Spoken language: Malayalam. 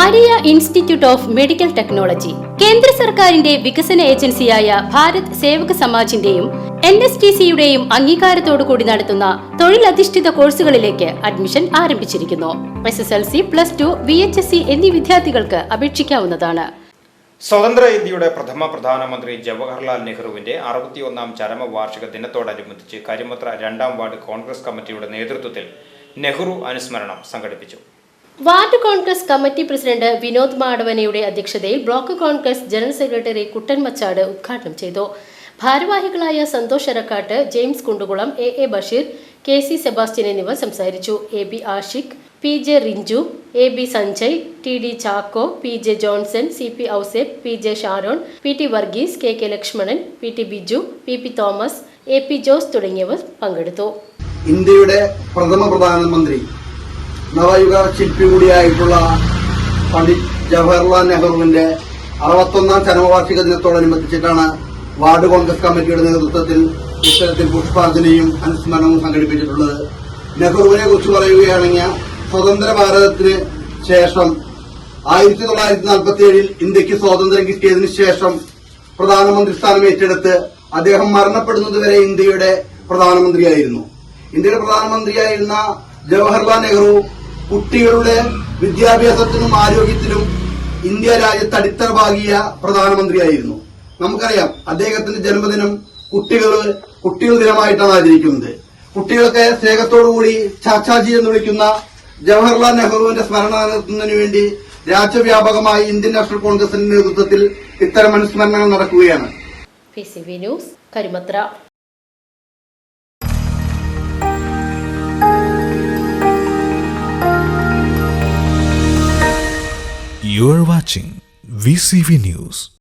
Maria institute of medical technology കേന്ദ്ര സർക്കാരിന്റെ വികസന ഏജൻസിയായ ഭാരത് സേവക സമാജിന്റെയും NSTCയുടെയും അംഗീകാരത്തോടുകൂടി നടത്തുന്ന തൊഴിലധിഷ്ഠിത കോഴ്സുകളിലേക്ക് അഡ്മിഷൻ ആരംഭിച്ചിരിക്കുന്നു. SSLC, +2, VHSC എന്നീ വിദ്യാർത്ഥികൾക്ക് അപേക്ഷിക്കാവുന്നതാണ്. സ്വതന്ത്ര ഇന്ത്യയുടെ പ്രഥമ പ്രധാനമന്ത്രി ജവഹർലാൽ നെഹ്റുവിന്റെ 61ാം ചരമവാർഷിക ദിനത്തോടനുബന്ധിച്ച് കരിമത്ര 2ാം വാർഡ് കോൺഗ്രസ് കമ്മിറ്റിയുടെ നേതൃത്വത്തിൽ നെഹ്റു അനുസ്മരണം സംഘടിപ്പിച്ചു. Ward Congress committee president Vinod മാടവനയുടെ അധ്യക്ഷതയിൽ block Congress general secretary Kuttan Machad ഉദ്ഘാടനം ചെയ്തു. ഭാരവാഹികളായ Santhosh Arakkattu, James Kundukulam, A Basheer, KC Sebastian എന്നിവർ സംസാരിച്ചു. AB Ashiq, PJ Rinchu, AB Sanjay, TD Chacko, PJ Johnson, CP Ouseph, PJ Sharon, PT Varghese, KK Lakshmanan, PT Biju, PP Thomas, AP Jose തുടങ്ങിയവർ പങ്കെടുത്തു. ഇന്ത്യയുടെ പ്രഥമ പ്രധാനമന്ത്രി നവയുഗ ശില്പി കൂടിയായിട്ടുള്ള പണ്ഡിറ്റ് ജവഹർലാൽ നെഹ്റുവിന്റെ 61ാം ചരമവാർഷിക ദിനത്തോടനുബന്ധിച്ചിട്ടാണ് വാർഡ് കോൺഗ്രസ് കമ്മിറ്റിയുടെ നേതൃത്വത്തിൽ ഇത്തരത്തിൽ പുഷ്പാഞ്ജലിയും അനുസ്മരണവും സംഘടിപ്പിച്ചിട്ടുള്ളത്. നെഹ്റുവിനെ കുറിച്ച് പറയുകയാണെങ്കിൽ സ്വതന്ത്ര ഭാരതത്തിന് ശേഷം 1947 ഇന്ത്യക്ക് സ്വാതന്ത്ര്യം കിട്ടിയതിനു ശേഷം പ്രധാനമന്ത്രി സ്ഥാനം ഏറ്റെടുത്ത് അദ്ദേഹം മരണപ്പെടുന്നതുവരെ ഇന്ത്യയുടെ പ്രധാനമന്ത്രിയായിരുന്നു. ഇന്ത്യയുടെ പ്രധാനമന്ത്രിയായിരുന്ന ജവഹർലാൽ നെഹ്റു കുട്ടികളുടെ വിദ്യാഭ്യാസത്തിനും ആരോഗ്യത്തിനും ഇന്ത്യ രാജ്യത്ത് അടിത്തറ പാകിയ പ്രധാനമന്ത്രിയായിരുന്നു. നമുക്കറിയാം, അദ്ദേഹത്തിന്റെ ജന്മദിനം കുട്ടികൾ ദിനമായിട്ടാണ് ആചരിക്കുന്നത്. കുട്ടികളൊക്കെ സ്നേഹത്തോടുകൂടി ചാച്ചാജി എന്ന് വിളിക്കുന്ന ജവഹർലാൽ നെഹ്റുവിന്റെ സ്മരണ നിലനിർത്തുന്നതിനു വേണ്ടി രാജ്യവ്യാപകമായി ഇന്ത്യൻ നാഷണൽ കോൺഗ്രസിന്റെ നേതൃത്വത്തിൽ ഇത്തരം അനുസ്മരണങ്ങൾ നടക്കുകയാണ്. PCV news, Karimathra. You are watching VCV News.